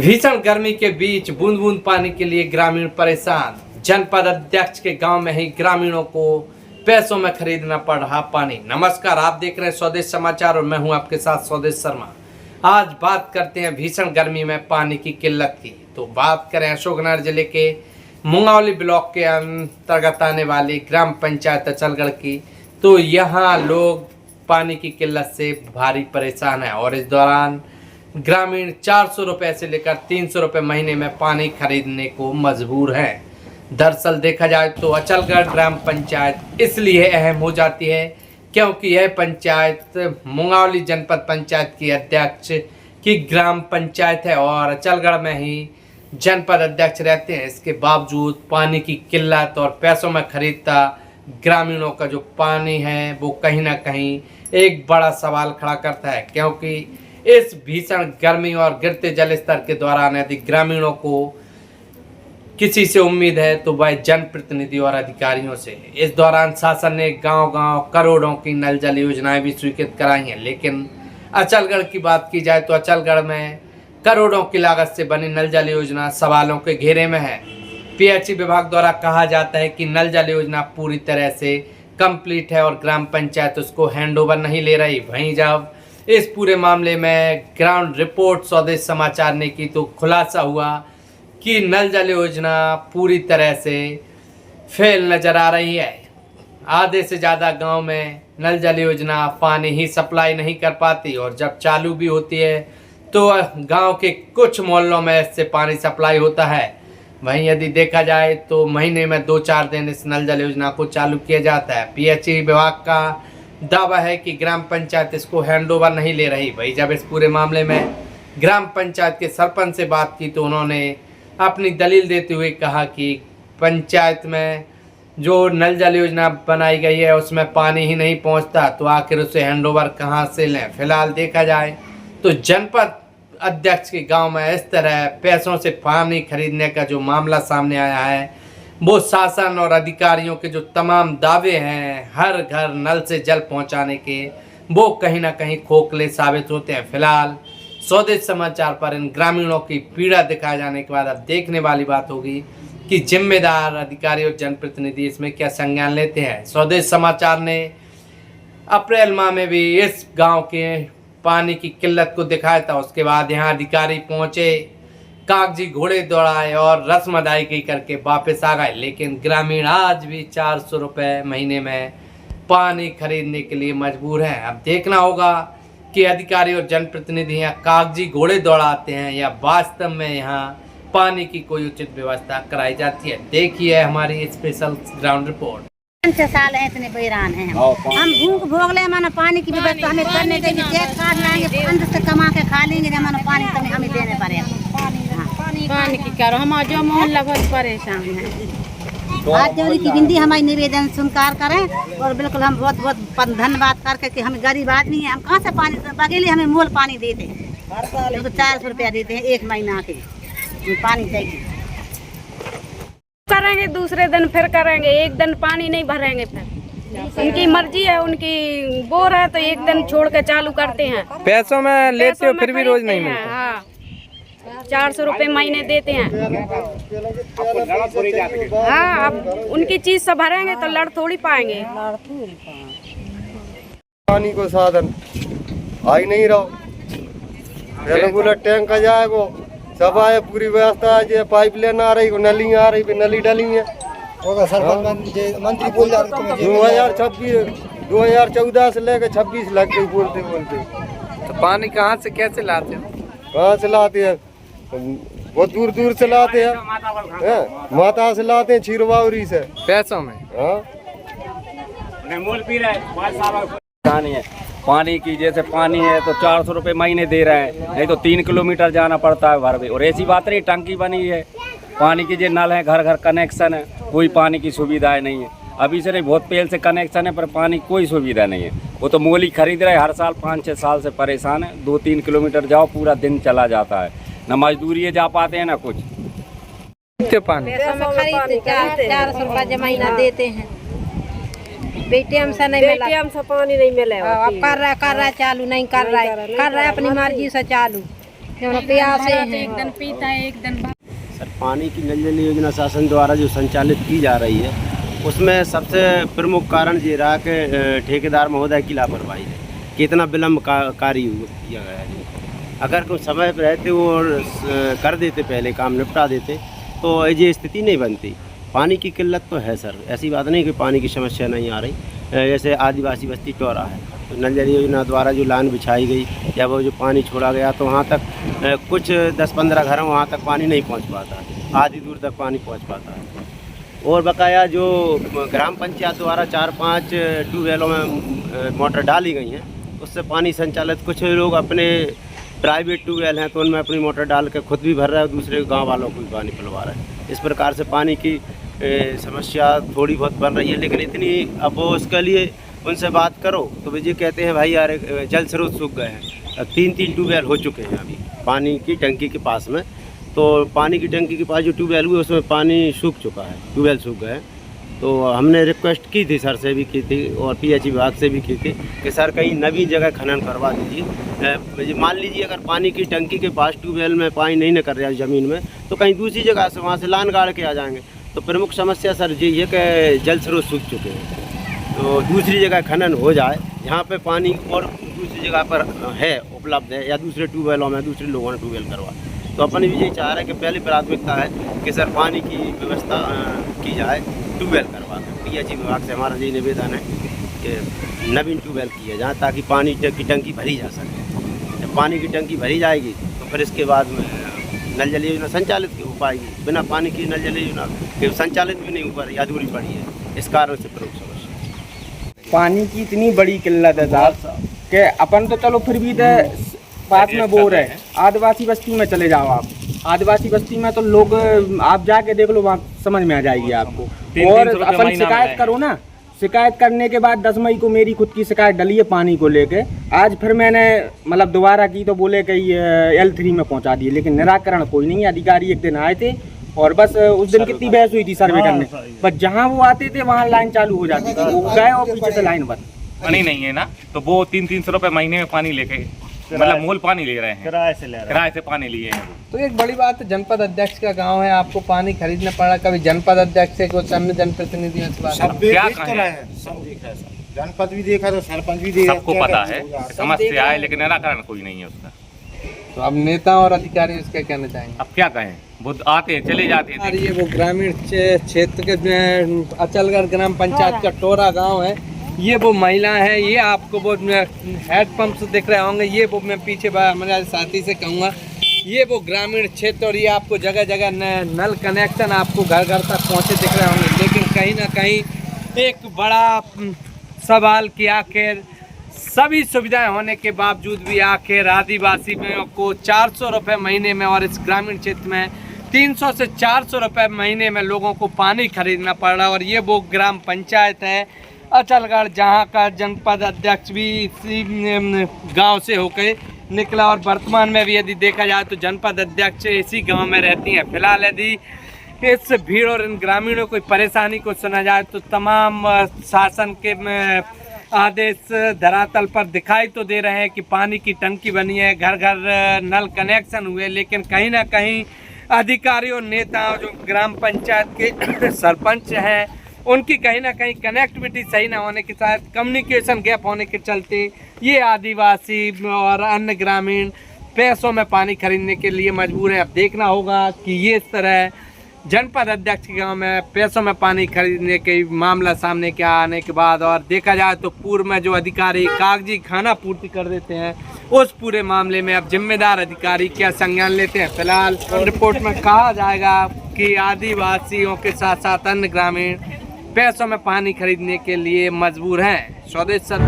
भीषण गर्मी के बीच बूंद बूंद पानी के लिए ग्रामीण परेशान। जनपद अध्यक्ष के गांव में ही ग्रामीणों को पैसों में खरीदना पड़ रहा पानी। नमस्कार, आप देख रहे हैं स्वदेश समाचार और मैं हूं आपके साथ स्वदेश शर्मा। आज बात करते हैं भीषण गर्मी में पानी की किल्लत की। तो बात करें अशोकनगर जिले के मुंगावली ब्लॉक के अंतर्गत आने वाली ग्राम पंचायत अचलगढ़ की, तो यहाँ लोग पानी की किल्लत से भारी परेशान है और इस दौरान ग्रामीण 400 रुपये से लेकर 300 रुपये महीने में पानी खरीदने को मजबूर हैं। दरअसल देखा जाए तो अचलगढ़ ग्राम पंचायत इसलिए अहम हो जाती है क्योंकि यह पंचायत मुंगावली जनपद पंचायत की अध्यक्ष की ग्राम पंचायत है और अचलगढ़ में ही जनपद अध्यक्ष रहते हैं। इसके बावजूद पानी की किल्लत और पैसों में खरीदता ग्रामीणों का जो पानी है वो कहीं ना कहीं एक बड़ा सवाल खड़ा करता है, क्योंकि इस भीषण गर्मी और गिरते जल स्तर के दौरान यदि ग्रामीणों को किसी से उम्मीद है तो वह जनप्रतिनिधि और अधिकारियों से। इस दौरान शासन ने गांव-गांव करोड़ों की नल जल योजनाएं भी स्वीकृत कराई हैं, लेकिन अचलगढ़ की बात की जाए तो अचलगढ़ में करोड़ों की लागत से बनी नल जल योजना सवालों के घेरे में है। पीएचई विभाग द्वारा कहा जाता है कि नल जल योजना पूरी तरह से कंप्लीट है और ग्राम पंचायत उसको हैंडओवर नहीं ले रही। वहीं जब इस पूरे मामले में ग्राउंड रिपोर्ट स्वदेश समाचार ने की तो खुलासा हुआ कि नल जल योजना पूरी तरह से फेल नजर आ रही है। आधे से ज़्यादा गांव में नल जल योजना पानी ही सप्लाई नहीं कर पाती और जब चालू भी होती है तो गांव के कुछ मोहल्लों में इससे पानी सप्लाई होता है। वहीं यदि देखा जाए तो महीने में 2-4 दिन इस नल जल योजना को चालू किया जाता है। पीएचई विभाग का दावा है कि ग्राम पंचायत इसको हैंडओवर नहीं ले रही। वही जब इस पूरे मामले में ग्राम पंचायत के सरपंच से बात की तो उन्होंने अपनी दलील देते हुए कहा कि पंचायत में जो नल जल योजना बनाई गई है उसमें पानी ही नहीं पहुंचता, तो आखिर उसे हैंडओवर कहां से लें। फिलहाल देखा जाए तो जनपद अध्यक्ष के गांव में इस तरह पैसों से पानी खरीदने का जो मामला सामने आया है, वो शासन और अधिकारियों के जो तमाम दावे हैं हर घर नल से जल पहुंचाने के, वो कहीं ना कहीं खोखले साबित होते हैं। फिलहाल स्वदेश समाचार पर इन ग्रामीणों की पीड़ा दिखाए जाने के बाद अब देखने वाली बात होगी कि जिम्मेदार अधिकारी और जनप्रतिनिधि इसमें क्या संज्ञान लेते हैं। स्वदेश समाचार ने अप्रैल माह में भी इस गाँव के पानी की किल्लत को दिखाया था। उसके बाद यहाँ अधिकारी पहुँचे, कागजी घोड़े दौड़ाए और रस्म अदायगी करके वापस आ गए, लेकिन ग्रामीण आज भी 400 रुपये महीने में पानी खरीदने के लिए मजबूर हैं। अब देखना होगा कि अधिकारी और जनप्रतिनिधि यहाँ कागजी घोड़े दौड़ाते हैं या वास्तव में यहाँ पानी की कोई उचित व्यवस्था कराई जाती है। देखिए हमारी स्पेशल ग्राउंड रिपोर्ट। 5 साल है इतने बैरान हैं हम भूख भोग ले माना पानी की व्यवस्था हमें करने देंगे, चेक काट लाएंगे, फंड से कमा के खा लेंगे, माना पानी तो हमें देने पड़ेगा। पानी की करो हम जो मोहल्ला बहुत परेशान है। हाथ जोड़ी की बिंदी हमारी निवेदन स्वीकार करें और बिल्कुल हम बहुत बहुत धन्यवाद करके कि हम गरीब आदमी हैं, हम कहाँ से पानी बगेले हमें मोल पानी देते हैं, तो 400 रुपया देते हैं 1 महीना के पानी चाहिए। करेंगे दूसरे दिन फिर करेंगे, एक दिन पानी नहीं भरेंगे फिर उनकी मर्जी है, उनकी बोर है तो एक दिन छोड़ के चालू करते हैं। पैसों में लेते हो फिर भी रोज नहीं मिलता। हाँ 400 रुपये महीने देते हैं। हाँ अब उनकी चीज से भरेंगे तो लड़ थोड़ी पाएंगे। पानी को साधन आ ही नहीं रहो, रेगुलर टैंक आ जाएगा, सब आए, पूरी व्यवस्था है, पाइप लाइन आ रही, नली आ रही, नली डली है। मंत्री बोल 2014 से लेकर 26 लग गई बोलते बोलते। तो पानी कहाँ से कैसे लाते हो? कहाँ से लाते हैं? बहुत दूर दूर से लाते हैं, माता से लाते हैं, छीरवाउरी से। पैसों में नहीं है पानी की, जैसे पानी है तो 400 रुपये महीने दे रहे हैं, नहीं तो 3 किलोमीटर जाना पड़ता है भर में। और ऐसी बात नहीं, टंकी बनी है पानी की, जो नल है घर घर कनेक्शन है, कोई पानी की सुविधाएं नहीं है। अभी से नहीं, बहुत पहले से कनेक्शन है पर पानी कोई सुविधा नहीं है। वो तो मोली खरीद रहे हर साल, 5-6 साल से परेशान है। 2-3 किलोमीटर जाओ पूरा दिन चला जाता है, न मजदूरी जा पाते हैं ना कुछ। पानी 400 रुपये महीना देते हैं, पेटीएम से नहीं मिला, पेटीएम से पानी नहीं मिले। अब कर रहा है चालू, नहीं कर रहा है अपनी मर्जी से चालू। प्यास है एक दिन पीता है एक दिन सर, पानी की नल जल योजना शासन द्वारा जो संचालित की जा रही है उसमें सबसे प्रमुख कारण ये रहा कि ठेकेदार महोदय की लापरवाही है कि इतना विलम्ब कार्य किया गया है। अगर कोई समय पर रहते वो और कर देते, पहले काम निपटा देते तो ये स्थिति नहीं बनती। पानी की किल्लत तो है सर, ऐसी बात नहीं कि पानी की समस्या नहीं आ रही। जैसे आदिवासी बस्ती टोरा है तो नल जल योजना द्वारा जो लाइन बिछाई गई या वो जो पानी छोड़ा गया तो वहाँ तक कुछ 10-15 घरों वहाँ तक पानी नहीं पहुँच पाता, आधी दूर तक पानी पहुँच पाता है। और बकाया जो ग्राम पंचायत द्वारा 4-5 ट्यूबवेलों में मोटर डाली गई हैं उससे पानी संचालित, कुछ लोग अपने प्राइवेट ट्यूबवेल हैं तो उनमें अपनी मोटर डाल के खुद भी भर रहे हैं, दूसरे गांव वालों को भी पानी पिलवा रहे हैं। इस प्रकार से पानी की समस्या थोड़ी बहुत बन रही है, लेकिन इतनी अब वो उसके लिए उनसे बात करो तो वे ये कहते हैं भाई यार जल स्रोत सूख गए हैं। 3 ट्यूबवेल हो चुके हैं अभी पानी की टंकी के पास में, तो पानी की टंकी के पास जो ट्यूबवेल हुए उसमें पानी सूख चुका है, ट्यूबवेल सूख गए। तो हमने रिक्वेस्ट की थी सर से भी की थी और पीएचई विभाग से भी की थी कि सर कहीं नवी जगह खनन करवा दीजिए। मान लीजिए अगर पानी की टंकी के पास ट्यूबवेल में पानी नहीं निकल रहा है ज़मीन में तो कहीं दूसरी जगह से वहाँ से लान गाड़ के आ जाएंगे। तो प्रमुख समस्या सर ये है कि जल स्रोत सूख चुके हैं, तो दूसरी जगह खनन हो जाए जहाँ पे पानी और दूसरी जगह पर है उपलब्ध है या दूसरे ट्यूबवेलों में दूसरे लोगों ने ट्यूबवेल करवा। तो अपन भी यही चाह रहे हैं कि पहली प्राथमिकता है कि सर पानी की व्यवस्था की जाए, ट्यूबवेल करवा दें। पीएचई विभाग से हमारा यही निवेदन है कि नवीन ट्यूबवेल किया जाए ताकि पानी की टंकी भरी जा सके। जब पानी की टंकी भरी जाएगी तो फिर इसके बाद में नल जल योजना संचालित हो पाएगी। बिना पानी की नल जल योजना के संचालित भी नहीं ऊपर अधूरी पड़ी है, इस कारण से प्रमुख समस्या। पानी की इतनी बड़ी किल्लत है साहब कि अपन तो चलो फिर भी पास में बोर है। आदिवासी बस्ती में चले जाओ आप, आदिवासी बस्ती में तो लोग आप जाके देख लो, वहाँ समझ में आ जाएगी आपको। और अपन शिकायत करो ना, शिकायत करने के बाद 10 मई को मेरी खुद की शिकायत डली है पानी को लेके। आज फिर मैंने मतलब दोबारा की तो बोले कि L3 में पहुंचा दिए, लेकिन निराकरण कोई नहीं। अधिकारी एक दिन आए थे और बस उस दिन कितनी बहस हुई थी सर्वे करने, बस जहाँ वो आते थे वहाँ लाइन चालू हो जाती थी, वो गए और पीछे से लाइन बंद। पानी नहीं है ना तो वो 300-300 रुपये महीने में पानी लेके मतलब मूल पानी ले रहे हैं, किराए से पानी लिए हैं। तो एक बड़ी बात है, जनपद अध्यक्ष का गांव है, आपको पानी खरीदना पड़ा। कभी जनपद अध्यक्ष से कुछ अन्य जनप्रतिनिधियों से बात क्या कहें, जनपद भी देखा तो सरपंच भी देखा, सबको पता है समस्या है लेकिन निराकरण कोई नहीं है उसका। तो अब नेता और अधिकारी उसका कहना चाहेंगे। अब क्या कहें, वो आते हैं चले जाते हैं। ये वो ग्रामीण क्षेत्र के अचलगढ़ ग्राम पंचायत का टोरा गांव है। ये वो महिला है, ये आपको वो हेड पंप से दिख रहे होंगे। ये वो मैं पीछे मेरे साथी से कहूँगा, ये वो ग्रामीण क्षेत्र और ये आपको जगह जगह नल कनेक्शन आपको घर घर तक पहुँचे दिख रहे होंगे। लेकिन कहीं ना कहीं एक बड़ा सवाल कि आखिर सभी सुविधाएं होने के बावजूद भी आखिर आदिवासी को 400 रुपये महीने में और इस ग्रामीण क्षेत्र में 300 से 400 रुपये महीने में लोगों को पानी खरीदना पड़ रहा है। और ये वो ग्राम पंचायत है अचलगढ़, जहाँ का जनपद अध्यक्ष भी इसी गांव से होकर निकला और वर्तमान में भी यदि देखा जाए तो जनपद अध्यक्ष इसी गांव में रहती हैं। फिलहाल यदि इस भीड़ और इन ग्रामीणों को परेशानी को सुना जाए तो तमाम शासन के आदेश धरातल पर दिखाई तो दे रहे हैं कि पानी की टंकी बनी है, घर घर नल कनेक्शन हुए, लेकिन कहीं ना कहीं अधिकारियों नेता जो ग्राम पंचायत के सरपंच हैं उनकी कहीं ना कहीं कनेक्टिविटी सही ना होने के साथ कम्युनिकेशन गैप होने के चलते ये आदिवासी और अन्य ग्रामीण पैसों में पानी खरीदने के लिए मजबूर हैं। अब देखना होगा कि ये इस तरह जनपद अध्यक्ष के गांव में पैसों में पानी खरीदने के मामला सामने के आने के बाद और देखा जाए तो पूर्व में जो अधिकारी कागजी खाना पूर्ति कर देते हैं उस पूरे मामले में अब जिम्मेदार अधिकारी क्या संज्ञान लेते हैं। फिलहाल रिपोर्ट में कहा जाएगा कि आदिवासियों के साथ साथ अन्य ग्रामीण पैसों में पानी खरीदने के लिए मजबूर हैं। स्वदेश सर